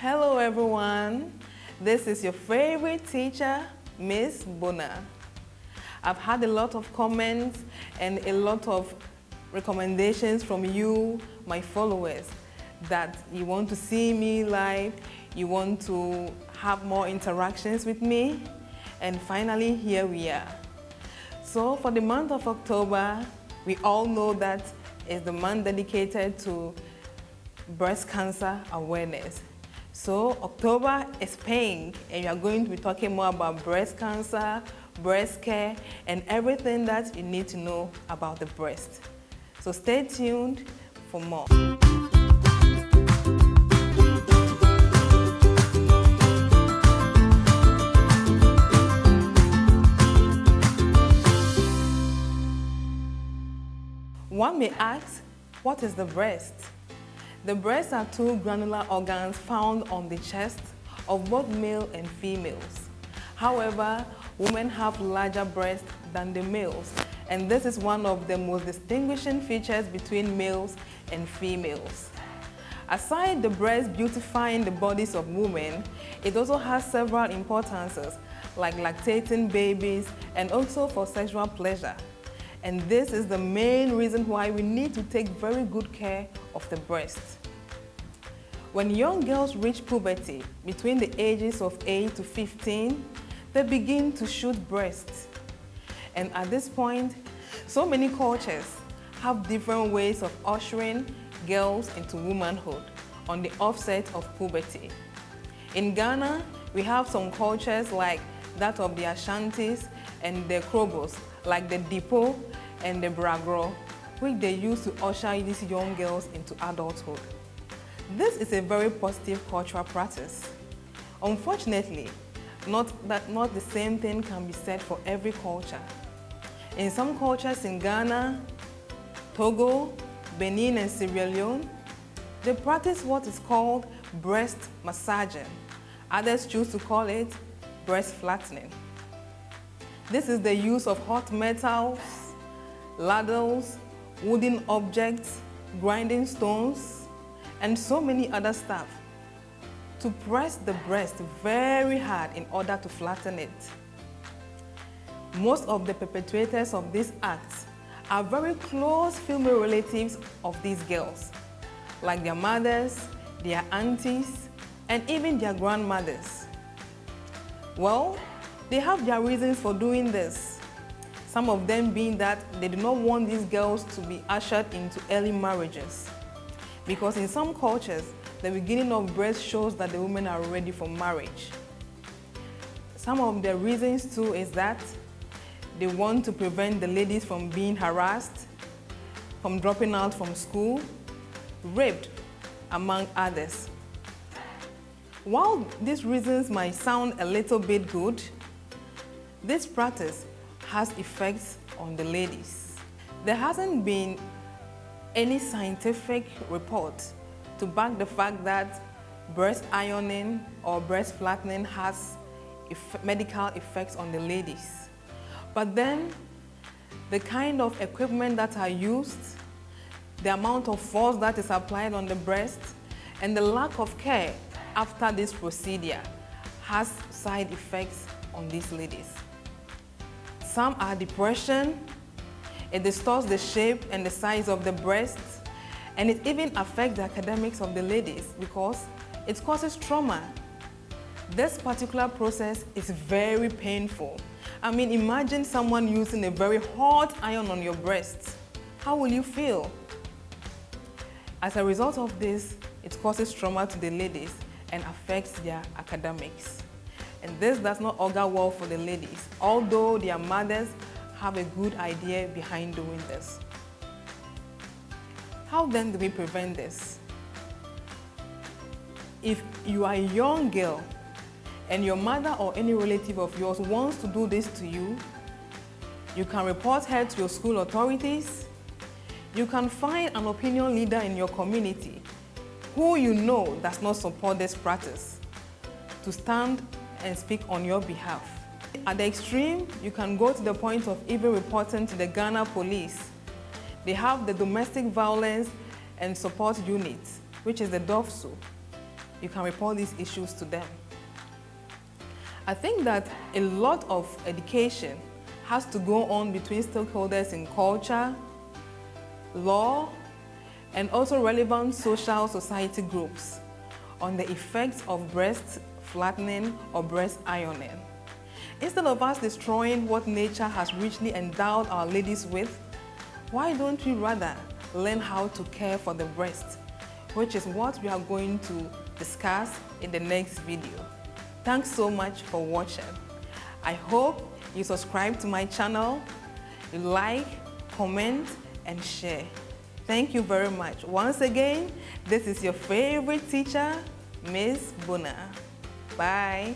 Hello everyone, this is your favorite teacher, Miss Bona. I've had a lot of comments and a lot of recommendations from you, my followers, that you want to see me live, you want to have more interactions with me, and finally here we are. So for the month of October, we all know that is the month dedicated to breast cancer awareness. So October is pink, and we are going to be talking more about breast cancer, breast care, and everything that you need to know about the breast. So stay tuned for more. One may ask, what is the breast? The breasts are two granular organs found on the chest of both male and females. However, women have larger breasts than the males, and this is one of the most distinguishing features between males and females. Aside the breast beautifying the bodies of women, it also has several importances, like lactating babies and also for sexual pleasure. And this is the main reason why we need to take very good care of the breast. When young girls reach puberty, between the ages of 8 to 15, they begin to shoot breasts. And at this point, so many cultures have different ways of ushering girls into womanhood on the offset of puberty. In Ghana, we have some cultures like that of the Ashantis and the Krobos, like the Dipo and the Bragro, which they use to usher these young girls into adulthood. This is a very positive cultural practice. Unfortunately, not the same thing can be said for every culture. In some cultures in Ghana, Togo, Benin, and Sierra Leone, they practice what is called breast massaging. Others choose to call it breast flattening. This is the use of hot metals, ladles, wooden objects, grinding stones, and so many other stuff to press the breast very hard in order to flatten it. Most of the perpetrators of these acts are very close female relatives of these girls, like their mothers, their aunties, and even their grandmothers. Well, they have their reasons for doing this. Some of them being that they do not want these girls to be ushered into early marriages. Because in some cultures, the beginning of breast shows that the women are ready for marriage. Some of the reasons too is that they want to prevent the ladies from being harassed, from dropping out from school, raped, among others. While these reasons might sound a little bit good, this practice has effects on the ladies. There hasn't been any scientific report to back the fact that breast ironing or breast flattening has medical effects on the ladies. But then, the kind of equipment that are used, the amount of force that is applied on the breast, and the lack of care after this procedure has side effects on these ladies. Some are depression, it distorts the shape and the size of the breast, and it even affects the academics of the ladies because it causes trauma. This particular process is very painful. I mean, imagine someone using a very hot iron on your breast. How will you feel? As a result of this, it causes trauma to the ladies and affects their academics. And this does not augur well for the ladies, although their mothers have a good idea behind doing this. How then do we prevent this? If you are a young girl and your mother or any relative of yours wants to do this to you, you can report her to your school authorities. You can find an opinion leader in your community who you know does not support this practice to stand and speak on your behalf. At the extreme, you can go to the point of even reporting to the Ghana police. They have the Domestic Violence and Support Unit, which is the DOFSU. you can report these issues to them. I think that a lot of education has to go on between stakeholders in culture, law, and also relevant social society groups on the effects of breast flattening or breast ironing. Instead of us destroying what nature has richly endowed our ladies with, why don't we rather learn how to care for the breast, which is what we are going to discuss in the next video. Thanks so much for watching. I hope you subscribe to my channel, you like, comment, and share. Thank you very much. Once again, this is your favorite teacher, Miss Buna. Bye.